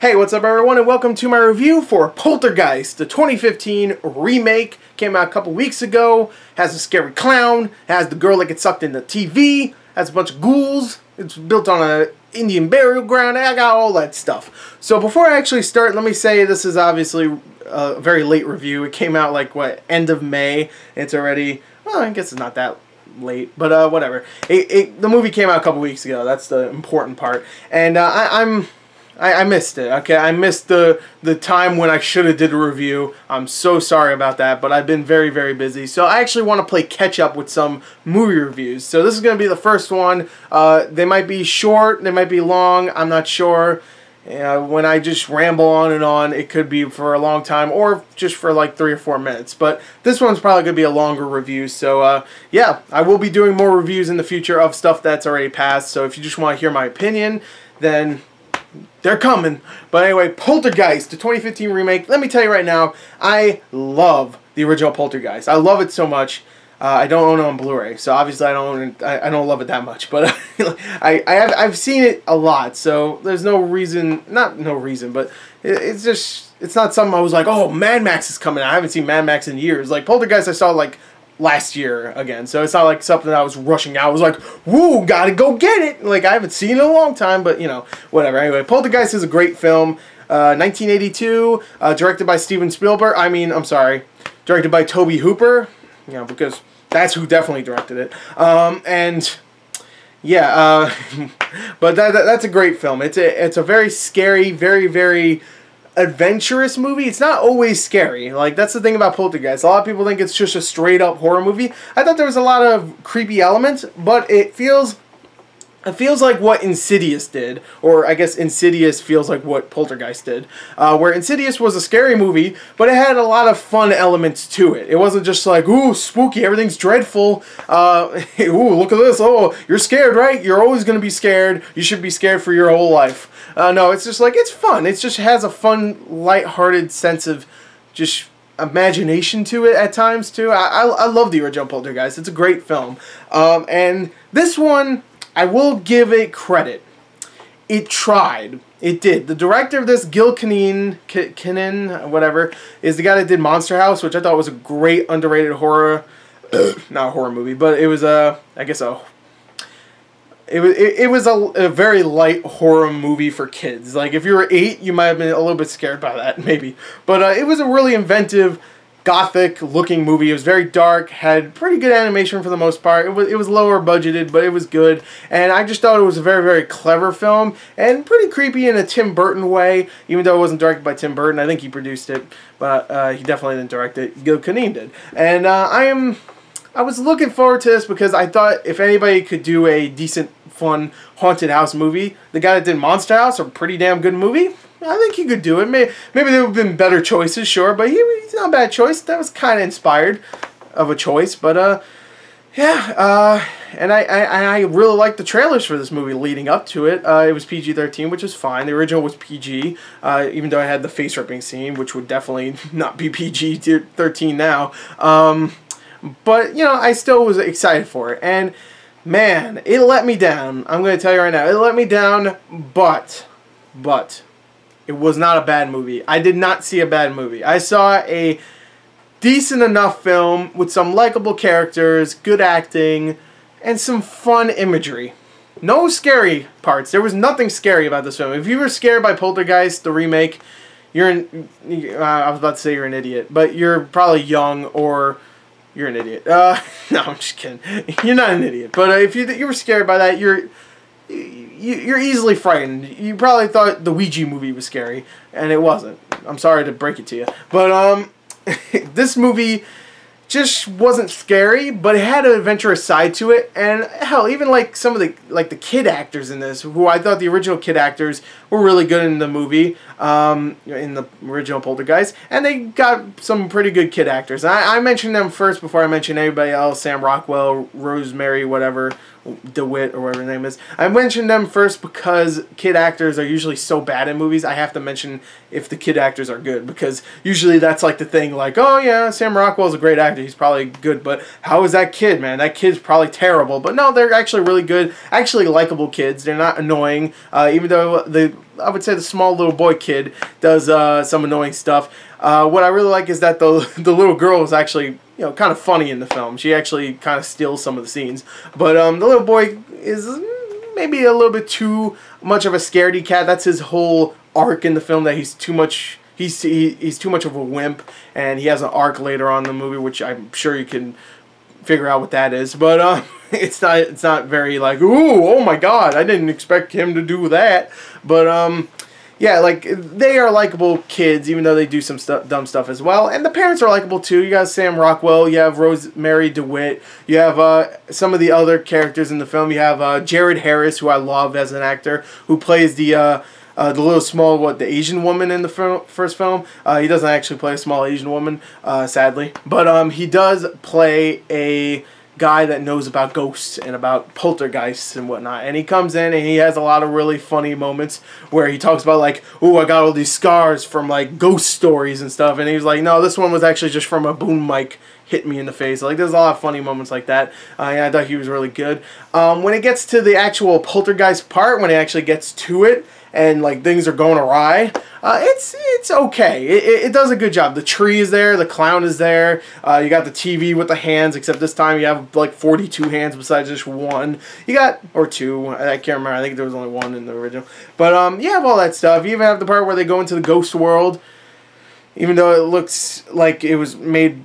Hey, what's up everyone, and welcome to my review for Poltergeist, the 2015 remake. Came out a couple weeks ago, has a scary clown, has the girl that gets sucked into TV, has a bunch of ghouls, it's built on an Indian burial ground, I got all that stuff. So before I actually start, let me say this is obviously a very late review. It came out like, end of May. It's already, well, I guess it's not that late, but whatever. The movie came out a couple weeks ago, that's the important part. And I missed it, okay? I missed the time when I should have did a review. I'm so sorry about that, but I've been very, very busy. So I actually want to play catch-up with some movie reviews. So this is going to be the first one. They might be short, they might be long, I'm not sure. When I just ramble on, it could be for a long time or just for like 3 or 4 minutes. But this one's probably going to be a longer review. So, yeah, I will be doing more reviews in the future of stuff that's already passed. So if you just want to hear my opinion, then they're coming. But anyway, Poltergeist, the 2015 remake. Let me tell you right now, I love the original Poltergeist. I love it so much. I don't own it on Blu-ray, so obviously I don't love it that much. But I've seen it a lot, so there's no reason, but it's not something I was like, oh, Mad Max is coming out. I haven't seen Mad Max in years. Like Poltergeist, I saw like last year again, so it's not like something that I was rushing out. I was like, woo, gotta go get it. Like, I haven't seen it in a long time, but you know, whatever. Anyway, Poltergeist is a great film. 1982, directed by Steven Spielberg. Directed by Tobe Hooper. You know, because that's who definitely directed it. And yeah, but that's a great film. It's a very scary, very, very adventurous movie. It's not always scary. Like, that's the thing about Poltergeist. A lot of people think it's just a straight up horror movie. I thought there was a lot of creepy elements, but it feels like what Insidious did, or I guess Insidious feels like what Poltergeist did, where Insidious was a scary movie, but it had a lot of fun elements to it. It wasn't just like, ooh, spooky, everything's dreadful, ooh, look at this, oh, you're scared, right? You're always going to be scared, you should be scared for your whole life. No, it's just like, it's fun. It just has a fun, light-hearted sense of just imagination to it at times, too. I love the original Poltergeist. It's a great film. And this one, I will give it credit. It tried. It did. The director of this, Gil Kinnan, whatever, is the guy that did Monster House, which I thought was a great underrated horror, not a horror movie, but it was a very light horror movie for kids. Like, if you were 8, you might have been a little bit scared by that, maybe. But it was a really inventive, gothic-looking movie. It was very dark, had pretty good animation for the most part. It was lower budgeted, but it was good. And I just thought it was a very, very clever film, and pretty creepy in a Tim Burton way, even though it wasn't directed by Tim Burton. I think he produced it, but he definitely didn't direct it. Gil Kinnan did. And I was looking forward to this because I thought if anybody could do a decent, fun, haunted house movie, the guy that did Monster House, a pretty damn good movie, I think he could do it. Maybe there would have been better choices, sure, but he's not a bad choice. That was kind of inspired of a choice, but yeah, and I really liked the trailers for this movie leading up to it. It was PG-13, which is fine. The original was PG, even though I had the face-ripping scene, which would definitely not be PG-13 now. But, you know, I still was excited for it. And, man, it let me down. I'm going to tell you right now. It let me down, but it was not a bad movie. I did not see a bad movie. I saw a decent enough film with some likable characters, good acting, and some fun imagery. No scary parts. There was nothing scary about this film. If you were scared by Poltergeist, the remake, I was about to say you're an idiot, but you're probably young or you're an idiot. No, I'm just kidding. You're not an idiot. But if you were scared by that, you're easily frightened. You probably thought the Ouija movie was scary, and it wasn't. I'm sorry to break it to you. But this movie just wasn't scary, but it had an adventurous side to it. And hell, even like some of the kid actors in this, who I thought the original kid actors were really good in the movie, in the original Poltergeist, and they got some pretty good kid actors. And I mentioned them first before I mentioned anybody else. Sam Rockwell, Rosemary, whatever, DeWitt or whatever her name is. I mentioned them first because kid actors are usually so bad in movies. I have to mention if the kid actors are good, because usually that's like the thing, like, oh yeah, Sam Rockwell's a great actor, he's probably good, but how is that kid, man? That kid's probably terrible. But no, they're actually really good, actually likable kids. They're not annoying, even though I would say the small little boy kid does some annoying stuff. What I really like is that the little girl is actually, you know, kind of funny in the film. She actually kind of steals some of the scenes. But the little boy is maybe a little bit too much of a scaredy cat. That's his whole arc in the film, that he's too much. He's too much of a wimp, and he has an arc later on in the movie, which I'm sure you can figure out what that is. But it's not very like, ooh, oh my God, I didn't expect him to do that. But yeah, like, they are likable kids, even though they do some dumb stuff as well. And the parents are likable too. You got Sam Rockwell, you have Rosemary DeWitt, you have some of the other characters in the film. You have Jared Harris, who I love as an actor, who plays the little small, the Asian woman in the first film. He doesn't actually play a small Asian woman, sadly. But he does play a guy that knows about ghosts and about poltergeists and whatnot. And he comes in and he has a lot of really funny moments where he talks about, like, oh, I got all these scars from, like, ghost stories and stuff. And he's like, no, this one was actually just from a boom mic hit me in the face. Like, there's a lot of funny moments like that. And I thought he was really good. When it gets to the actual poltergeist part, when it actually gets to it, and like things are going awry, it's okay. It does a good job. The tree is there, the clown is there. You got the TV with the hands, except this time you have like 42 hands besides just one. You got, or two, I can't remember. I think there was only one in the original. But you have all that stuff. You even have the part where they go into the ghost world, even though it looks like it was made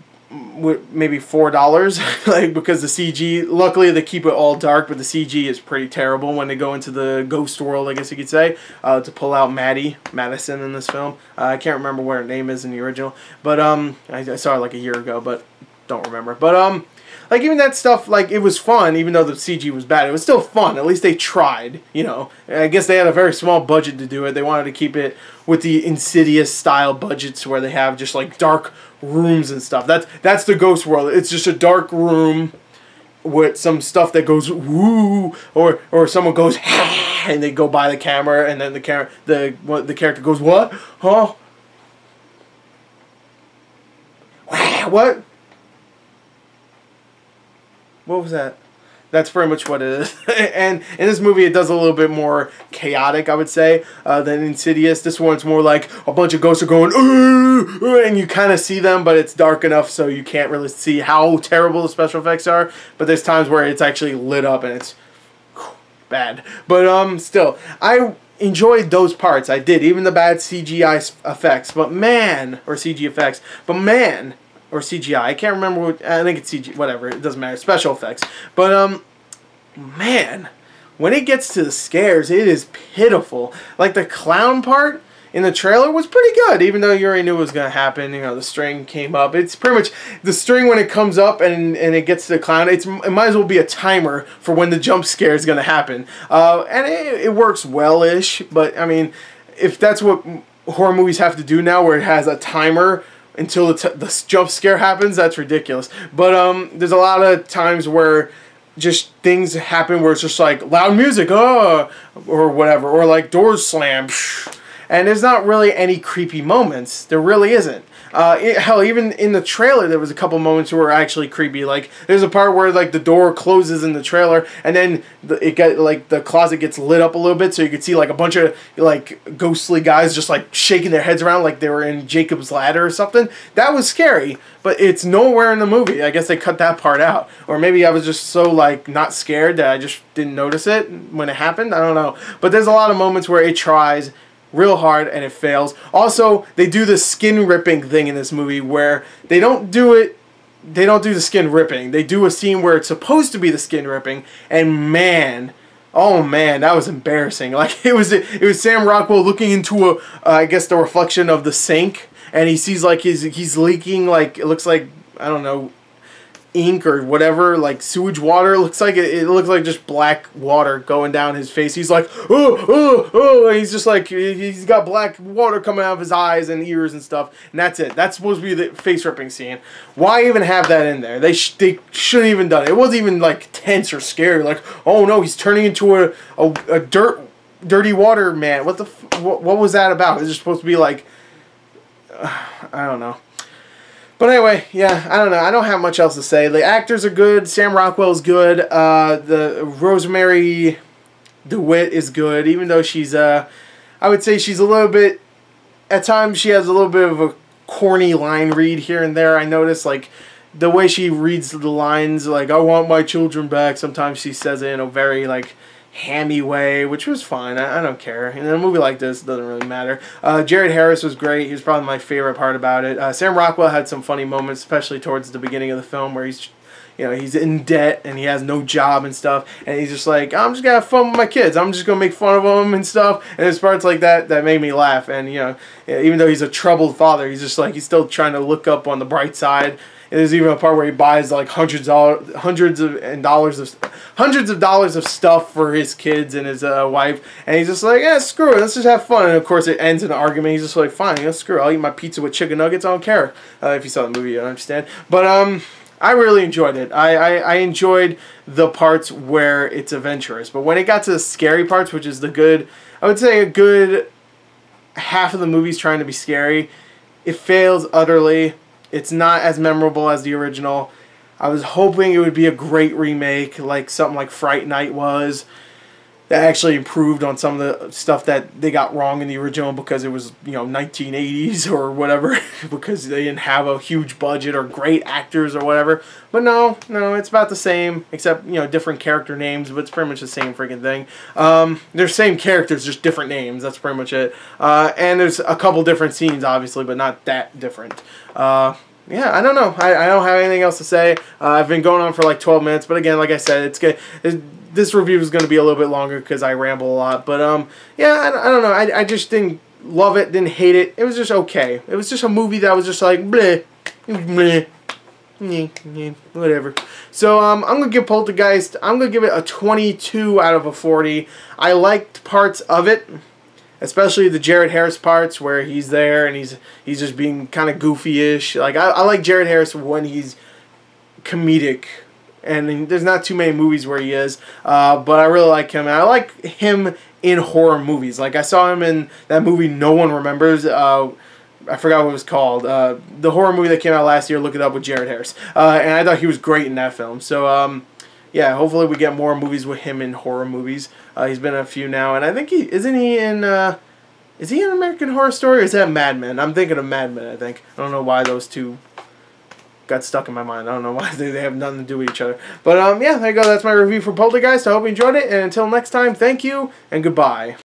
with maybe $4, like, because the CG, luckily they keep it all dark, but the CG is pretty terrible when they go into the ghost world, I guess you could say, to pull out Madison in this film. I can't remember what her name is in the original, but I saw it like a year ago, but don't remember. But like, even that stuff, like, it was fun, even though the CG was bad. It was still fun. At least they tried, you know. I guess they had a very small budget to do it. They wanted to keep it with the Insidious style budgets where they have just like dark rooms and stuff. That's the ghost world. It's just a dark room with some stuff that goes woo, or someone goes and they go by the camera, and then the character goes, what? Huh? What? What was that? That's pretty much what it is. And in this movie, it does a little bit more chaotic, I would say, than Insidious. This one's more like a bunch of ghosts are going, and you kind of see them, but it's dark enough so you can't really see how terrible the special effects are. But there's times where it's actually lit up and it's bad. But still, I enjoyed those parts. I did, even the bad CGI effects. But man, or CG effects. But man, or CGI. I can't remember what, I think it's CG, whatever, it doesn't matter. Special effects. But, man, when it gets to the scares, it is pitiful. Like, the clown part in the trailer was pretty good, even though you already knew it was going to happen. You know, the string came up. It's pretty much, the string when it comes up and it gets to the clown, it might as well be a timer for when the jump scare is going to happen. And it works well-ish, but, I mean, if that's what horror movies have to do now, where it has a timer until the jump scare happens, that's ridiculous. But there's a lot of times where just things happen where it's just like loud music, or whatever, or like doors slam, and there's not really any creepy moments. There really isn't. Hell, even in the trailer, there was a couple moments who were actually creepy. Like, there's a part where, like, the door closes in the trailer, and then the closet gets lit up a little bit, so you could see, like, a bunch of, like, ghostly guys just, like, shaking their heads around like they were in Jacob's Ladder or something. That was scary, but it's nowhere in the movie. I guess they cut that part out. Or maybe I was just so, like, not scared that I just didn't notice it when it happened. I don't know. But there's a lot of moments where it tries real hard and it fails. Also, they do the skin ripping thing in this movie where they don't do the skin ripping. They do a scene where it's supposed to be the skin ripping, and man, oh man, that was embarrassing. Like, it was Sam Rockwell looking into I guess the reflection of the sink, and he sees like he's leaking, like, it looks like, I don't know, ink or whatever, like sewage water. It looks like it looks like just black water going down his face. He's like, and he's just like, he's got black water coming out of his eyes and ears and stuff, and that's it. That's supposed to be the face ripping scene. Why even have that in there? They shouldn't even done it. It wasn't even like tense or scary. Like, oh no, he's turning into a dirty water man. What was that about? It's just supposed to be like, I don't know. But anyway, yeah, I don't know. I don't have much else to say. The actors are good. Sam Rockwell's good. The Rosemary DeWitt is good, even though she's I would say she's a little bit, at times she has a little bit of a corny line read here and there. I notice, like, the way she reads the lines, like, I want my children back, sometimes she says it in a very, like, hammy way, which was fine. I don't care. In a movie like this, it doesn't really matter. Jared Harris was great. He was probably my favorite part about it. Sam Rockwell had some funny moments, especially towards the beginning of the film, where he's, you know, he's in debt and he has no job and stuff, and he's just like, I'm just gonna have fun with my kids. I'm just gonna make fun of them and stuff. And there's parts like that that made me laugh. And, you know, even though he's a troubled father, he's just like, he's still trying to look up on the bright side. And there's even a part where he buys like hundreds of dollars of stuff for his kids and his wife, and he's just like, yeah, screw it, let's just have fun. And of course, it ends in an argument. He's just like, fine, yeah, screw it, I'll eat my pizza with chicken nuggets. I don't care. If you saw the movie, you understand. But I really enjoyed it. I enjoyed the parts where it's adventurous, but when it got to the scary parts, which is the good, I would say a good half of the movie's trying to be scary, it fails utterly. It's not as memorable as the original. I was hoping it would be a great remake, like something like Fright Night was, that actually improved on some of the stuff that they got wrong in the original because it was, you know, 1980s or whatever, because they didn't have a huge budget or great actors or whatever. But no, it's about the same, except, you know, different character names, but it's pretty much the same freaking thing. They're same characters, just different names. That's pretty much it. And there's a couple different scenes, obviously, but not that different. Yeah, I don't know. I don't have anything else to say. I've been going on for like 12 minutes, but again, like I said, it's good. This review is going to be a little bit longer because I ramble a lot. But yeah, I don't know. I just didn't love it, didn't hate it. It was just okay. It was just a movie that was just like bleh, bleh, whatever. So I'm gonna give Poltergeist, I'm gonna give it a 22 out of a 40. I liked parts of it, especially the Jared Harris parts where he's there and he's just being kind of goofy-ish. Like, I like Jared Harris when he's comedic, and there's not too many movies where he is, but I really like him. And I like him in horror movies. Like, I saw him in that movie no one remembers. I forgot what it was called. The horror movie that came out last year, look it up, with Jared Harris. And I thought he was great in that film. So, yeah, hopefully we get more movies with him in horror movies. He's been in a few now, and I think isn't he in American Horror Story, or is that Mad Men? I'm thinking of Mad Men, I think. I don't know why those two got stuck in my mind. I don't know why they have nothing to do with each other. But yeah, there you go. That's my review for Poltergeist. I hope you enjoyed it, and until next time, thank you, and goodbye.